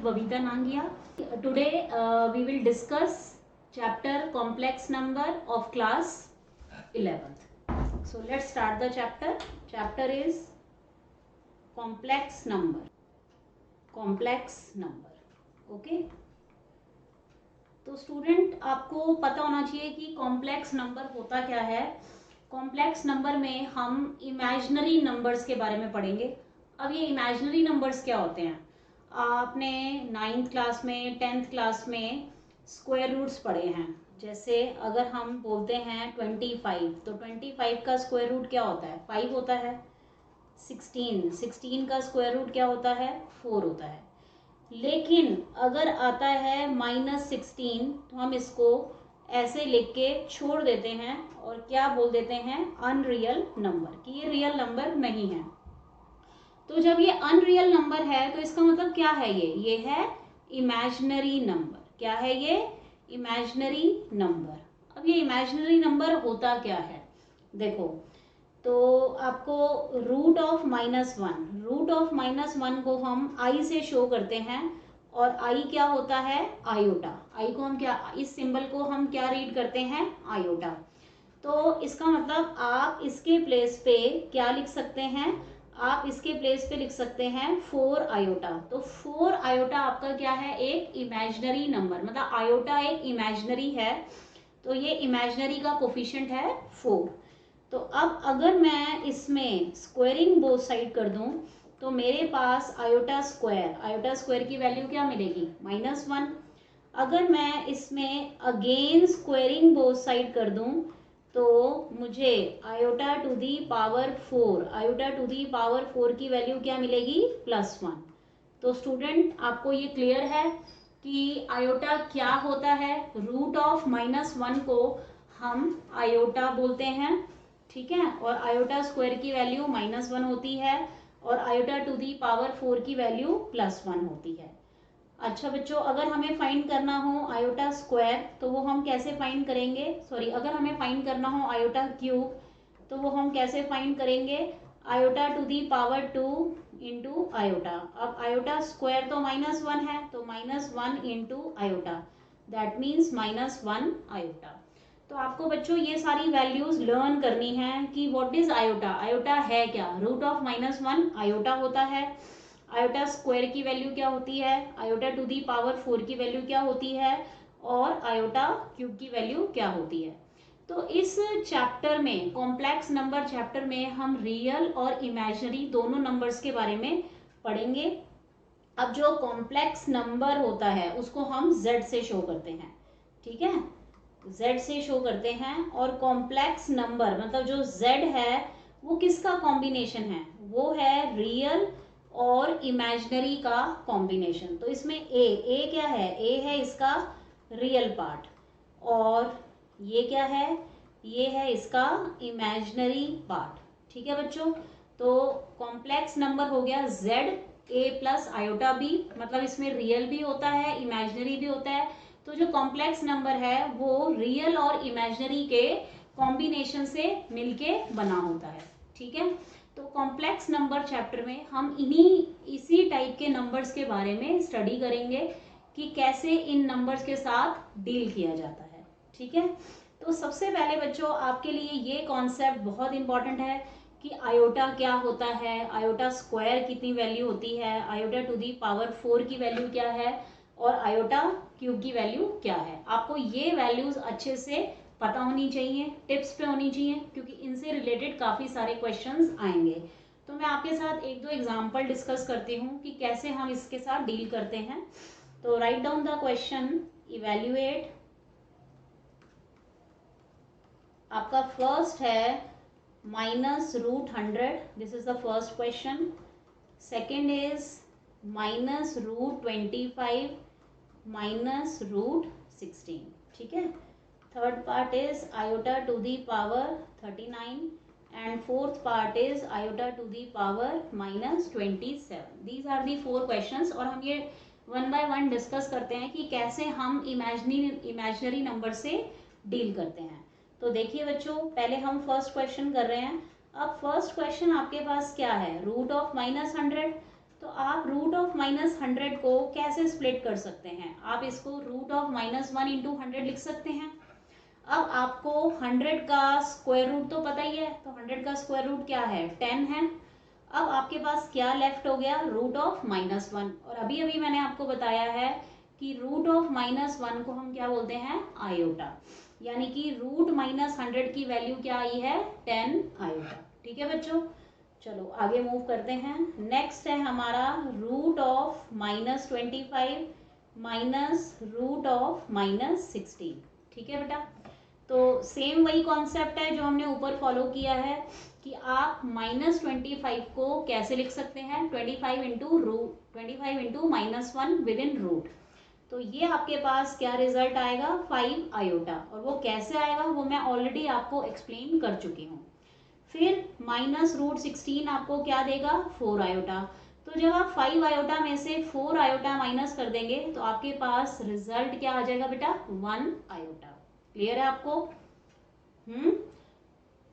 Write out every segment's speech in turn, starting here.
Babita Nangia. Today we will discuss chapter complex number of class 11th. So let's start the chapter. Chapter is complex number. Complex number. Okay. तो student आपको पता होना चाहिए कि complex number होता क्या है. कॉम्प्लेक्स नंबर में हम इमेजिनरी नंबर्स के बारे में पढ़ेंगे. अब ये इमेजिनरी नंबर्स क्या होते हैं? आपने 9th क्लास में 10th क्लास में स्क्वायर रूट्स पढ़े हैं. जैसे अगर हम बोलते हैं 25, तो 25 का स्क्वायर रूट क्या होता है? 5 होता है. 16 का स्क्वायर रूट क्या होता है? 4 होता है. लेकिन अगर आता है -16, तो हम इसको ऐसे लिख के छोड़ देते हैं और क्या बोल देते हैं? अनरियल नंबर, कि ये रियल नंबर नहीं है. तो जब ये अनरियल नंबर है तो इसका मतलब क्या है? ये है इमेजिनरी नंबर. क्या है ये? Imaginary number. अब ये इमेजिनरी नंबर होता क्या है? देखो, तो आपको रूट ऑफ -1 को हम आई से शो करते हैं. और आई क्या होता है? आयोटा. आई को हम क्या, इस सिंबल को हम क्या रीड करते हैं? आयोटा. तो इसका मतलब आप इसके प्लेस पे क्या लिख सकते हैं? आप इसके प्लेस पे लिख सकते हैं 4 आयोटा. तो 4 आयोटा आपका क्या है? एक इमेजिनरी नंबर. मतलब आयोटा एक इमेजिनरी है, तो ये इमेजिनरी का कोफिशिएंट है 4. तो अब अगर मैं इसमें स्क्वायरिंग बोथ साइड कर दूं तो मेरे पास आयोटा स्क्वायर की वैल्यू क्या मिलेगी? -1. अगर मैं इसमें अगेन स्क्वायरिंग बोथ साइड कर दूं तो मुझे आयोटा टू दी पावर 4 की वैल्यू क्या मिलेगी? +1. तो स्टूडेंट आपको ये क्लियर है कि आयोटा क्या होता है? रूट ऑफ -1 को हम आयोटा बोलते हैं. ठीक है. और आयोटा स्क्वायर की वैल्यू -1 होती है और आयोटा टू दी पावर 4 की वैल्यू +1 होती है. अच्छा बच्चों, अगर हमें फाइंड करना हो आयोटा स्क्वायर तो वो हम कैसे फाइंड करेंगे? अगर हमें फाइंड करना हो आयोटा क्यूब तो वो हम कैसे फाइंड करेंगे? Iota to the power 2 into iota. अब आयोटा स्क्वायर तो -1 है, तो -1 into iota, that means -1 iota. तो आपको बच्चों ये सारी वैल्यूज लर्न करनी है कि व्हाट इज आयोटा. आयोटा है क्या? रूट ऑफ -1 आयोटा होता है. आयोटा स्क्वायर की वैल्यू क्या होती है? आयोटा टू दी पावर 4 की वैल्यू क्या होती है? और आयोटा क्यूब की वैल्यू क्या होती है? तो इस चैप्टर में, कॉम्प्लेक्स नंबर चैप्टर में, हम रियल और इमेजिनरी दोनों नंबर्स के बारे में पढ़ेंगे. अब जो कॉम्प्लेक्स नंबर होता है उसको हम z से शो करते हैं. ठीक है, z से शो करते हैं. और कॉम्प्लेक्स नंबर मतलब जो z है वो किसका कॉम्बिनेशन है? वो है रियल और इमेजिनरी का कॉम्बिनेशन. तो इसमें ए क्या है? ए है इसका रियल पार्ट. और ये क्या है? ये है इसका इमेजिनरी पार्ट. ठीक है बच्चों. तो कॉम्प्लेक्स नंबर हो गया z a plus iota b. मतलब इसमें रियल भी होता है, इमेजिनरी भी होता है. तो जो कॉम्प्लेक्स नंबर है वो रियल और इमेजिनरी के कॉम्बिनेशन से मिलके बना होता है. ठीक है. तो कॉम्प्लेक्स नंबर चैप्टर में हम इसी टाइप के नंबर्स के बारे में स्टडी करेंगे कि कैसे इन नंबर्स के साथ डील किया जाता है. ठीक है. तो सबसे पहले बच्चों आपके लिए ये कॉन्सेप्ट बहुत इंपॉर्टेंट है कि आयोटा क्या होता है, आयोटा स्क्वायर कितनी वैल्यू होती है, आयोटा टू दी पावर 4 की वैल्यू क्या है और आयोटा क्यूब की वैल्यू क्या है. आपको ये वैल्यूज अच्छे से पता होनी चाहिए, टिप्स पे होनी चाहिए, क्योंकि इनसे रिलेटेड काफ़ी सारे क्वेश्चंस आएंगे. तो मैं आपके साथ एक दो एग्जांपल डिस्कस करती हूँ कि कैसे हम इसके साथ डील करते हैं. तो write down the question. Evaluate. आपका फर्स्ट है -√100. This is the first question. Second is -√25 -√16. ठीक है. Third part is iota to the power 39 and fourth part is iota to the power -27. These are the 4 questions. और हम ये one by one discuss करते हैं कि कैसे हम इमेजिनरी नंबर से डील करते हैं. तो देखिए बच्चों, पहले हम फर्स्ट क्वेश्चन कर रहे हैं. अब फर्स्ट क्वेश्चन आपके पास क्या है? Root of -100. तो आप रूट ऑफ -100 को कैसे स्प्लिट कर सकते हैं? आप इसको रूट ऑफ -1 इंटू 100 लिख सकते हैं। अब आपको 100 का स्क्वायर रूट तो पता ही है, तो 100 का स्क्वायर रूट क्या है? 10 है। अब आपके पास क्या लेफ्ट हो गया? Root of -1। और अभी अभी मैंने आपको बताया है कि रूट ऑफ -1 को हम क्या बोलते हैं? आयोटा। यानी कि रूट -100 की वैल्यू क्या आई है? 10 आयोटा। ठीक है बच्चों, चलो आगे मूव करते हैं। नेक्स्ट है हमारा root of -25 minus root of -16। ठीक है बेटा, तो सेम वही कॉन्सेप्ट है जो हमने ऊपर फॉलो किया है कि आप -25 को कैसे लिख सकते हैं? 25 into root 25 into -1 within root. तो ये आपके पास क्या रिजल्ट आएगा? 5 आयोटा। और वो कैसे आएगा वो मैं ऑलरेडी आपको एक्सप्लेन कर चुकी हूँ। फिर -√16 आपको क्या देगा? 4 आयोटा। तो जब आप 5 आयोटा में से 4 आयोटा माइनस कर देंगे तो आपके पास रिजल्ट क्या आ जाएगा बेटा? 1 आयोटा। क्लियर है आपको?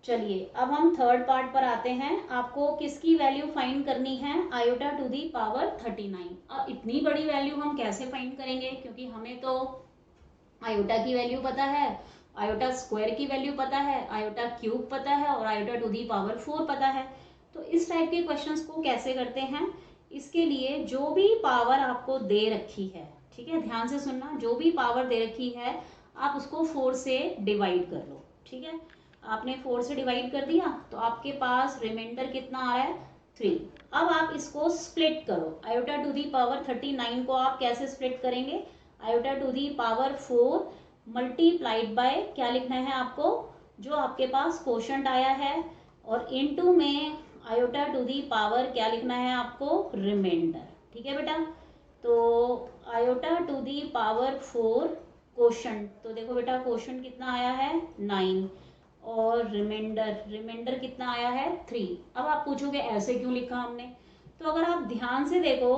चलिए अब हम थर्ड पार्ट पर आते हैं। आपको किसकी वैल्यू फाइंड करनी है? Iota to the power 39। अब इतनी बड़ी वैल्यू हम कैसे फाइंड करेंगे? क्योंकि हमें तो आयोटा की वैल्यू पता है, आयोटा स्क्वायर की वैल्यू पता है, आयोटा क्यूब पता है और आयोटा टू दी पावर 4 पता है। तो इस टाइप के क्वेश्चंस को कैसे करते हैं? इसके लिए जो भी पावर आपको दे रखी है, ठीक है, ध्यान से सुनना, जो भी पावर दे रखी है आप उसको 4 से डिवाइड कर लो। ठीक है, आपने 4 से डिवाइड कर दिया तो आपके पास रिमाइंडर कितना आ रहा है? 3। अब आप इसको स्प्लिट करो। आयोटा टू दी पावर 39 को आप कैसे स्प्लिट करेंगे? Iota to the power 4 multiplied by क्या लिखना है आपको? जो आपके पास कोशंट आया है, और इनटू में आयोटा टू दी पावर क्या लिखना है आपको? रिमाइंडर। ठीक है बेटा, तो iota to the power 4 quotient, तो देखो बेटा कोशंट कितना आया है? 9। और रिमाइंडर कितना आया है? 3। अब आप पूछोगे ऐसे क्यों लिखा हमने? तो अगर आप ध्यान से देखो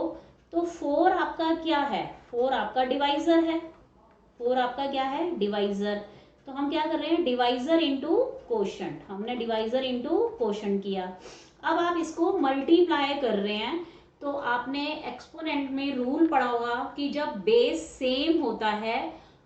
तो 4 आपका क्या है? 4 आपका डिवाइजर है। 4 आपका क्या है? डिवाइजर। तो हम क्या कर रहे हैं? Divisor into quotient. हमने डिवाइजर इंटू कोशंट किया। अब आप इसको मल्टीप्लाई कर रहे हैं तो आपने एक्सपोनेंट में रूल पढ़ा होगा कि जब बेस सेम होता है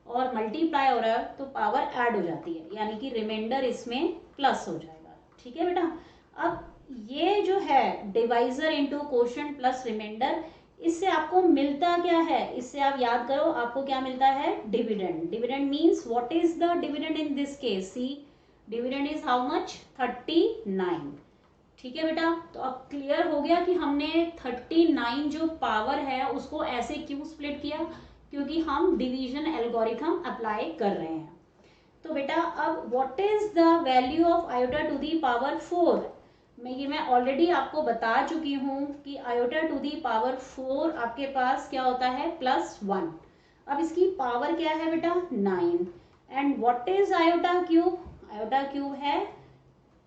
और मल्टीप्लाई हो रहा है तो पावर ऐड हो जाती है, यानी कि रिमाइंडर इसमें प्लस हो जाएगा। ठीक है बेटा, अब ये जो है divisor into quotient plus remainder, इससे आपको मिलता क्या है? इससे आप याद करो, आपको क्या मिलता है? Dividend. Dividend means what is the dividend in this case? See, dividend is how much? 39। ठीक है बेटा, तो अब क्लियर हो गया कि हमने 39 जो पावर है उसको ऐसे क्यों स्प्लिट किया? क्योंकि हम डिवीजन एल्गोरिथम अप्लाई कर रहे हैं। तो बेटा अब what is the value of iota to the power 4? मैं ऑलरेडी आपको बता चुकी हूँ कि आयोटा टू दी पावर 4 आपके पास क्या होता है? +1। अब इसकी पावर क्या है बेटा? 9। And what is iota cube? Iota cube है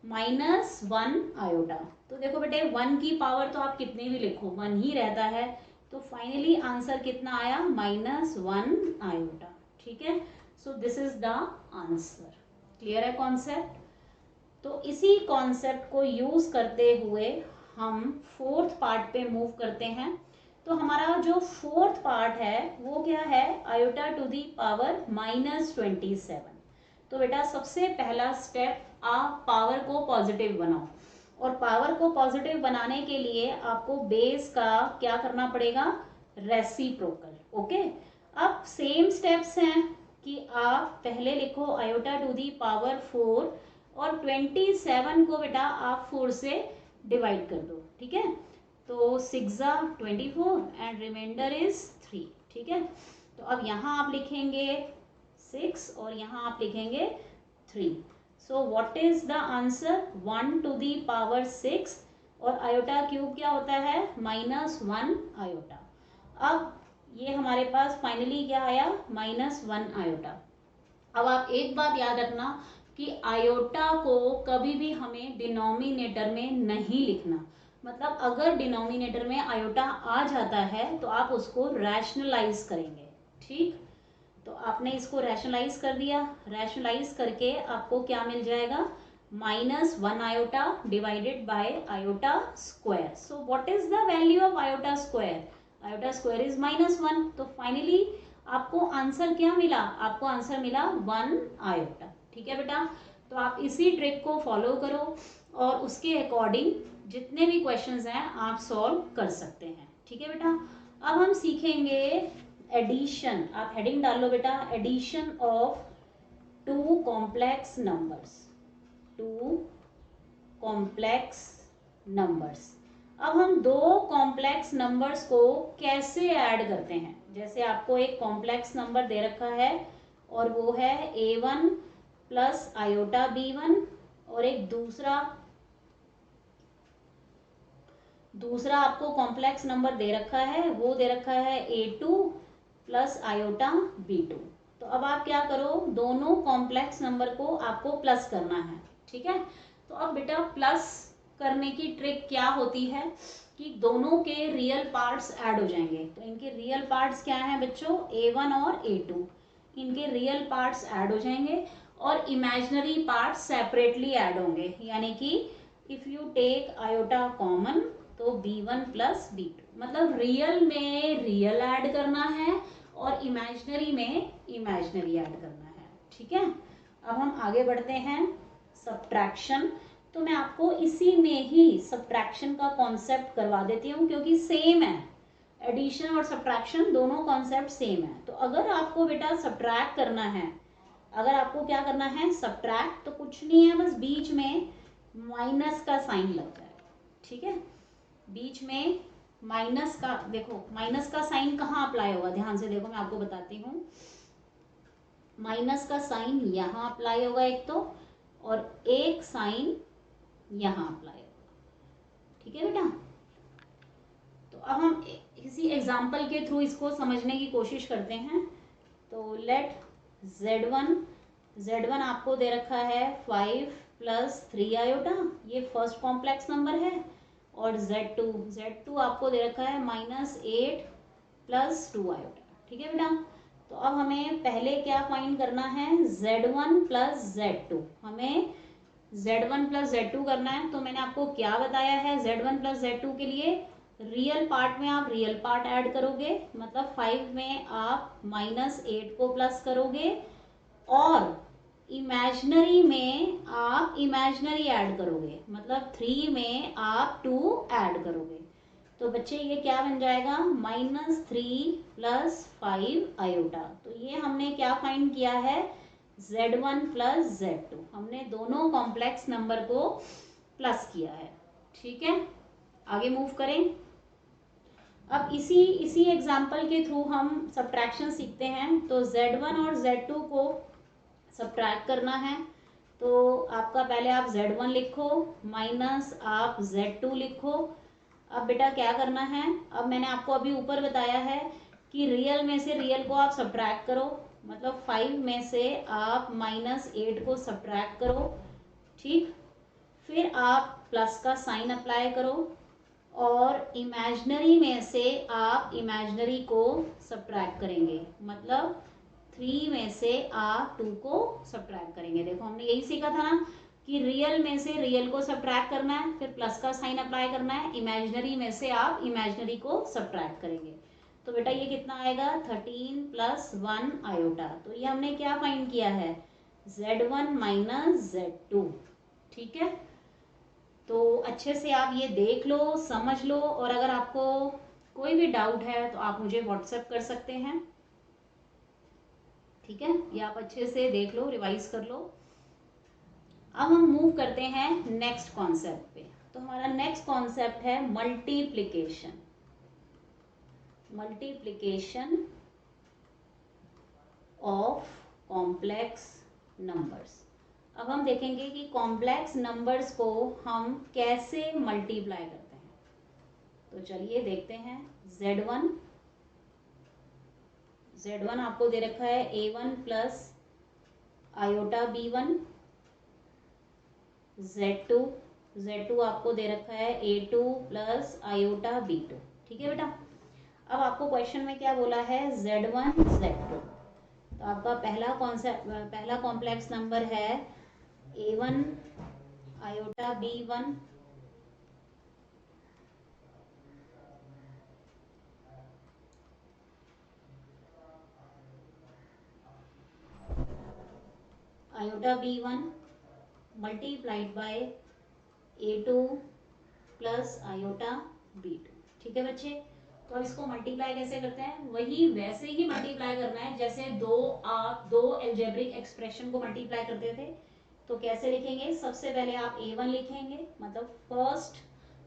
-1 आयोटा। तो देखो बेटे 1 की पावर तो आप कितनी भी लिखो 1 ही रहता है, तो फाइनली आंसर कितना आया? -1 आयोटा। ठीक है, so this is the answer. Clear है कॉन्सेप्ट? तो इसी कॉन्सेप्ट को यूज करते हुए हम फोर्थ पार्ट पे मूव करते हैं। तो हमारा जो फोर्थ पार्ट है वो क्या है? Iota to the power -27। तो बेटा सबसे पहला स्टेप, आप पावर को पॉजिटिव बनाओ, और पावर को पॉजिटिव बनाने के लिए आपको बेस का क्या करना पड़ेगा? रेसिप्रोकल। ओके, अब सेम स्टेप्स हैं कि आप पहले लिखो आयोटा टू दी पावर 4 और 27 को बेटा आप 4 से डिवाइड कर दो। ठीक है, तो 6 24 एंड रिमाइंडर इज 3। ठीक है, तो अब यहाँ आप लिखेंगे 6 और यहाँ आप लिखेंगे 3। So what is the answer? 1 to the power 6 और आयोटा क्यूब क्या होता है? -1 आयोटा। अब ये हमारे पास फाइनली क्या आया? -1 आयोटा। अब आप एक बात याद रखना कि आयोटा को कभी भी हमें डिनोमिनेटर में नहीं लिखना। मतलब अगर डिनोमिनेटर में आयोटा आ जाता है तो आप उसको रैशनलाइज करेंगे। ठीक, तो आपने इसको रैशनलाइज कर दिया, रैशनलाइज करके आपको क्या मिल जाएगा? minus 1 iota divided by iota square. So what is the value of iota square? Iota square is -1. तो फाइनली आपको आंसर क्या मिला? आपको आंसर मिला 1 आयोटा. ठीक है बेटा, तो आप इसी ट्रिक को फॉलो करो और उसके अकॉर्डिंग जितने भी क्वेश्चंस हैं आप सॉल्व कर सकते हैं. ठीक है बेटा, अब हम सीखेंगे एडिशन. आप हेडिंग डाल लो बेटा, addition of two complex numbers. Two complex numbers. अब हम दो कॉम्प्लेक्स नंबर्स को कैसे ऐड करते हैं? जैसे आपको एक कॉम्प्लेक्स नंबर दे रखा है और वो है a1 प्लस आयोटा b1, और एक दूसरा आपको कॉम्प्लेक्स नंबर दे रखा है, वो दे रखा है a2 प्लस आयोटा b2. तो अब आप क्या करो, दोनों कॉम्प्लेक्स नंबर को आपको प्लस करना है. ठीक है, तो अब बेटा प्लस करने की ट्रिक क्या होती है कि दोनों के रियल पार्ट्स ऐड हो जाएंगे. तो इनके रियल पार्ट्स क्या हैं बच्चों? a1 और a2. इनके रियल पार्ट्स ऐड हो जाएंगे और इमेजिनरी पार्ट्स सेपरेटली ऐड होंगे. यानी कि if you take iota common तो b1 प्लस b2, मतलब रियल में रियल ऐड करना है और इमेजिनरी में इमेजिनरी ऐड करना है. ठीक है, अब हम आगे बढ़ते हैं. सब्ट्रैक्शन, तो मैं आपको इसी में ही सब्ट्रैक्शन का कॉन्सेप्ट करवा देती हूँ क्योंकि सेम है. एडिशन और सब्ट्रैक्शन दोनों कॉन्सेप्ट सेम है. तो अगर आपको बेटा सब्ट्रैक्ट करना है, अगर आपको क्या करना है सब्ट्रैक्ट, तो कुछ नहीं है, बस बीच में माइनस का साइन लग जाएगा. ठीक है, बीच में माइनस का, देखो माइनस का साइन कहाँ अप्लाई होगा, ध्यान से देखो मैं आपको बताती हूँ. माइनस का साइन यहाँ अप्लाई होगा एक तो, और एक साइन यहाँ अप्लाई होगा. ठीक है बेटा, तो अब हम किसी एग्जाम्पल के थ्रू इसको समझने की कोशिश करते हैं. तो लेट Z1 आपको दे रखा है 5 प्लस 3 आयोटा, ये फर्स्ट कॉम्प्लेक्स नंबर है. और Z2 आपको दे रखा है -8 प्लस 2 आयोटा. ठीक है बेटा, तो अब हमें पहले क्या फाइंड करना है? Z1 plus Z2. हमें Z1 प्लस Z2 करना है. तो मैंने आपको क्या बताया है, Z1 प्लस Z2 के लिए रियल पार्ट में आप रियल पार्ट ऐड करोगे, मतलब 5 में आप -8 को प्लस करोगे और इमेजिनरी में आप इमेजिनरी ऐड करोगे, मतलब 3 में आप 2 ऐड करोगे. तो बच्चे ये क्या बन जाएगा? -3 प्लस 5 आयोटा. तो ये हमने क्या फाइंड किया है? Z1 plus Z2. हमने दोनों कॉम्प्लेक्स नंबर को प्लस किया है. ठीक है, आगे मूव करें. अब इसी एग्जाम्पल के थ्रू हम सब्ट्रैक्शन सीखते हैं. तो Z1 और Z2 को सब्ट्रैक्ट करना है. तो आपका पहले आप Z1 लिखो माइनस आप Z2 लिखो. अब बेटा क्या करना है, अब मैंने आपको अभी ऊपर बताया है कि रियल में से रियल को आप सब्ट्रैक्ट करो, मतलब 5 में से आप -8 को सब्ट्रैक्ट करो. ठीक, फिर आप प्लस का साइन अप्लाई करो और इमेजिनरी में से आप इमेजिनरी को सब्ट्रैक्ट करेंगे, मतलब 3 में से आप 2 को सब्ट्रैक्ट करेंगे. देखो हमने यही सीखा था ना कि रियल में से रियल को सब्ट्रैक्ट करना है, फिर प्लस का साइन अप्लाई करना है, इमेजिनरी में से आप इमेजिनरी को सब्ट्रैक्ट करेंगे. तो बेटा ये कितना आएगा? 13 प्लस 1 आयोटा. तो ये हमने क्या फाइंड किया है? Z1 minus Z2. ठीक है, तो अच्छे से आप ये देख लो, समझ लो, और अगर आपको कोई भी डाउट है तो आप मुझे व्हाट्सएप कर सकते हैं. ठीक है, ये आप अच्छे से देख लो, रिवाइज कर लो. अब हम मूव करते हैं नेक्स्ट कॉन्सेप्ट पे. तो हमारा नेक्स्ट कॉन्सेप्ट है multiplication. Multiplication of complex numbers. अब हम देखेंगे कि कॉम्प्लेक्स नंबर्स को हम कैसे मल्टीप्लाई करते हैं. तो चलिए देखते हैं. Z1 आपको दे रखा है A1 plus iota B1. Z2 आपको दे रखा है A2 प्लस आयोटा B2. ठीक है बेटा, अब आपको क्वेश्चन में क्या बोला है? Z1 Z2. तो आपका पहला कॉम्प्लेक्स नंबर है A1 iota B1 iota B1 multiplied by A2 plus iota B2। ठीक है बच्चे, तो अब इसको मल्टीप्लाई कैसे करते हैं, वही वैसे ही मल्टीप्लाई करना है जैसे आप दो एल्जेब्रिक एक्सप्रेशन को मल्टीप्लाई करते थे। तो कैसे लिखेंगे, सबसे पहले आप A1 लिखेंगे, मतलब फर्स्ट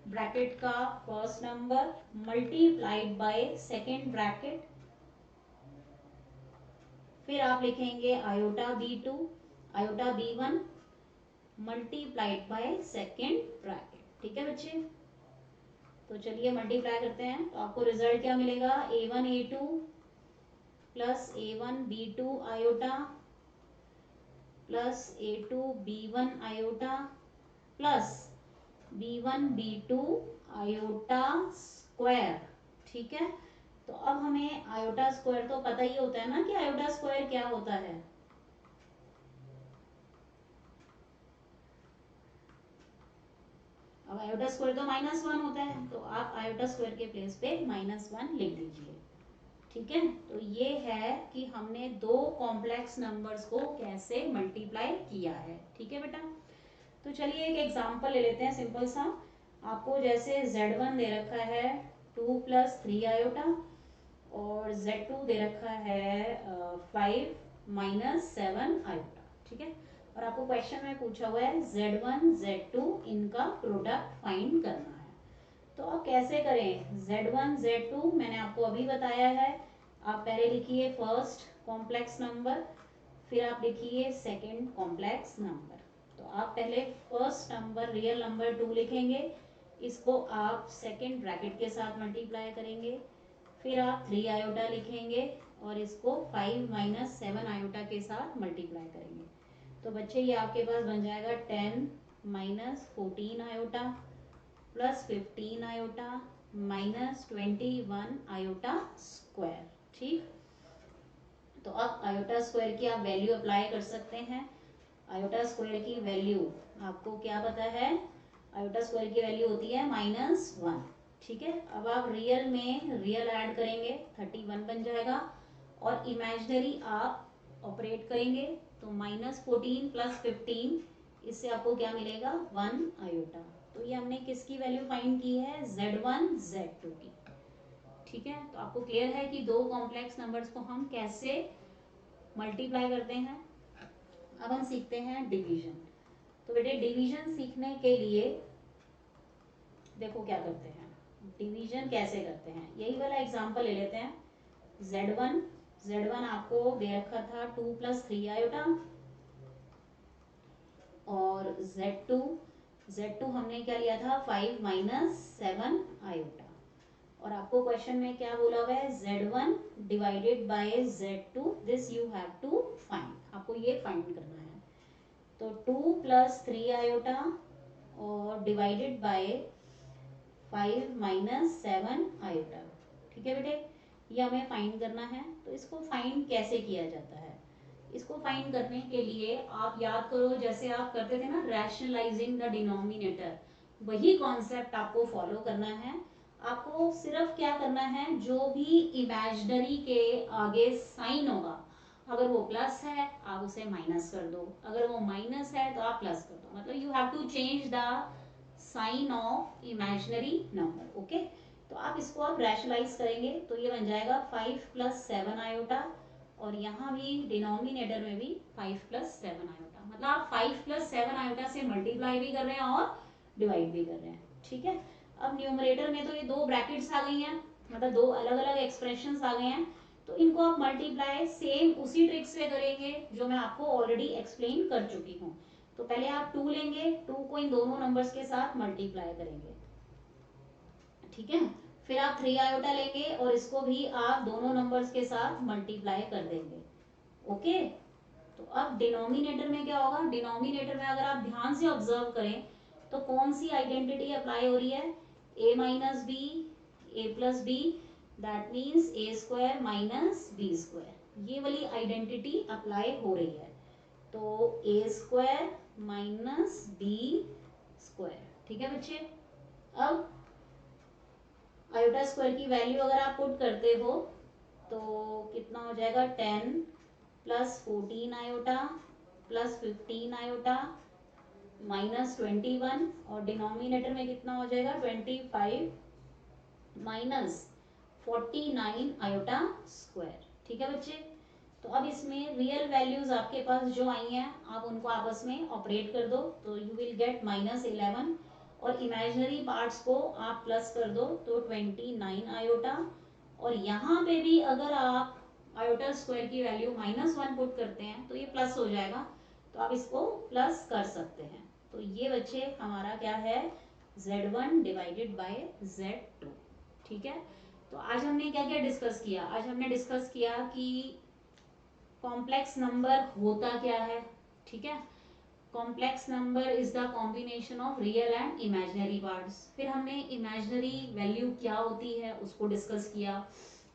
ब्रैकेट का first number multiplied by second bracket, फिर आप लिखेंगे iota B2 iota B1 multiplied by second bracket. ठीक है बच्चे, तो चलिए मल्टीप्लाई करते हैं, तो आपको रिजल्ट क्या मिलेगा, A1 A2 plus A1 B2 iota plus A2 B1 iota plus B1 B2 iota square. ठीक है, तो अब हमें आयोटा स्क्वायर तो पता ही होता है ना कि आयोटा स्क्वायर क्या होता है। अब आयोटा स्क्वायर तो -1 होता है, तो आप आयोटा स्क्वायर के प्लेस पे -1 लिख दीजिए। ठीक है, तो ये है कि हमने दो कॉम्प्लेक्स नंबर्स को कैसे मल्टीप्लाई किया है। ठीक है बेटा, तो चलिए एक एग्जांपल ले लेते हैं सिंपल सा। आपको जैसे Z1 दे रखा है 2 + 3 आयोटा और Z2 दे रखा है 5 - 7 आयोटा। ठीक है, और आपको क्वेश्चन में पूछा हुआ है Z1 Z2 इनका प्रोडक्ट फाइंड करना है। तो आप कैसे करें, Z1 Z2 मैंने आपको अभी बताया है। आप पहले लिखिए फर्स्ट कॉम्प्लेक्स नंबर, फिर आप लिखिए सेकंड कॉम्प्लेक्स नंबर। तो आप पहले फर्स्ट नंबर रियल नंबर 2 लिखेंगे, इसको आप सेकंड ब्रैकेट के साथ मल्टीप्लाई करेंगे, फिर आप 3 आयोटा लिखेंगे और इसको 5 - 7 आयोटा के साथ मल्टीप्लाई करेंगे। तो बच्चे ये आपके पास बन जाएगा 10 - 14 iota plus 15 iota -21 iota square. ठीक, तो अब आयोटा स्क्वायर की आप वैल्यू अप्लाई कर सकते हैं। आयोटा स्क्वायर की वैल्यू आपको क्या पता है, आयोटा स्क्वायर की वैल्यू होती है -1। ठीक है, अब आप रियल में रियल ऐड करेंगे 31 बन जाएगा, और इमेजिनरी आप ऑपरेट करेंगे तो -14 + 15, इससे आपको क्या मिलेगा 1 आयोटा। तो ये हमने किसकी वैल्यू फाइंड की है, Z1 Z2 की। ठीक है, तो आपको क्लियर है कि दो कॉम्प्लेक्स नंबर्स को हम कैसे मल्टीप्लाई करते हैं। अब हम सीखते हैं डिवीजन। तो बेटे डिवीजन सीखने के लिए देखो क्या करते हैं, डिवीजन कैसे करते हैं, यही वाला एग्जांपल ले लेते हैं। Z1 आपको दे रखा था 2 + 3 आयोटा, और Z2 हमने क्या लिया था 5 - 7 आयोटा, और आपको क्वेश्चन में क्या बोला हुआ है, Z1 divided by Z2, this you have to find, आपको ये फाइंड करना है। तो 2 + 3 आयोटा और डिवाइडेड बाय 5 - 7 आयोटा। ठीक है बेटे, ये हमें फाइंड करना है। तो इसको फाइंड कैसे किया जाता है, इसको फाइंड करने के लिए आप याद करो जैसे आप करते थे ना रैशनलाइजिंग द डिनोमिनेटर, वही कॉन्सेप्ट आपको फॉलो करना है। आपको सिर्फ क्या करना है, जो भी इमेजिनरी के आगे साइन होगा, अगर वो प्लस है आप उसे माइनस कर दो, अगर वो माइनस है तो आप प्लस कर दो, मतलब you have to change the sign of imaginary number. Okay, तो आप इसको आप रैशनलाइज करेंगे तो ये बन जाएगा 5 + 7 आयोटा, और यहाँ भी डिनोमिनेटर में भी 5 + 7 आयोटा, मतलब आप 5 + 7 आयोटा से मल्टीप्लाई भी कर रहे हैं और डिवाइड भी कर रहे हैं। ठीक है, अब न्यूमरेटर में तो ये दो ब्रैकेट्स आ गई हैं, मतलब दो अलग अलग एक्सप्रेशंस आ गए हैं, तो इनको आप मल्टीप्लाई सेम उसी ट्रिक से करेंगे जो मैं आपको ऑलरेडी एक्सप्लेन कर चुकी हूँ। तो पहले आप 2 लेंगे, 2 को इन दोनों नंबर्स के साथ मल्टीप्लाई करेंगे। ठीक है, फिर आप 3 आयोटा लेंगे और इसको भी आप दोनों नंबर्स के साथ मल्टीप्लाई कर देंगे। ओके, तो अब डिनोमिनेटर में क्या होगा, डिनोमिनेटर में अगर आप ध्यान से ऑब्जर्व करें तो कौन सी आइडेंटिटी अप्लाई हो रही है, a - b a + b, that means a² - b², ये वाली आइडेंटिटी अप्लाई हो रही है। तो a² - b स्क्वायर। ठीक है बच्चे, अब आयोटा स्क्वायर की वैल्यू अगर आप पुट करते हो तो कितना हो जाएगा, 10 plus 14 iota plus 15 iota minus 21, और डिनोमिनेटर में कितना हो जाएगा 25 माइनस 49 आयोटा स्क्वायर। ठीक है बच्चे, तो अब इसमें रियल वैल्यूज आपके पास जो आई हैं आप उनको आपस में ऑपरेट कर दो, तो यू विल गेट -11, और इमेजिनरी पार्ट्स को आप प्लस कर दो तो 29 आयोटा, और यहाँ पे भी अगर आप आयोटा स्क्वायर की वैल्यू -1 पुट करते हैं तो ये प्लस हो जाएगा, तो आप इसको प्लस कर सकते हैं। तो ये बच्चे हमारा क्या है, Z1 डिवाइडेड बाय Z2। ठीक है, तो आज हमने क्या क्या डिस्कस किया, आज हमने डिस्कस किया कि कॉम्प्लेक्स नंबर होता क्या है। ठीक है, complex number is the combination of real and imaginary parts. फिर हमने इमेजिनरी वैल्यू क्या होती है उसको डिस्कस किया,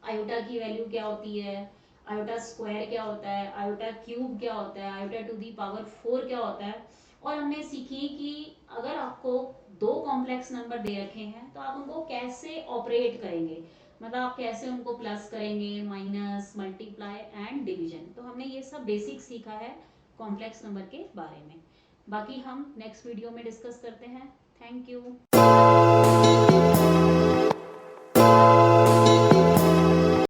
आयोटा की वैल्यू क्या होती है, आयोटा स्क्वायर क्या होता है, आयोटा क्यूब क्या होता है, आयोटा टू दी पावर 4 क्या होता है, और हमने सीखी कि अगर आपको दो कॉम्प्लेक्स नंबर दे रखे हैं तो आप उनको कैसे ऑपरेट करेंगे, मतलब आप कैसे उनको प्लस करेंगे, माइनस, मल्टीप्लाई एंड डिवीजन। तो हमने ये सब बेसिक सीखा है कॉम्प्लेक्स नंबर के बारे में। बाकी हम नेक्स्ट वीडियो में डिस्कस करते हैं। Thank you.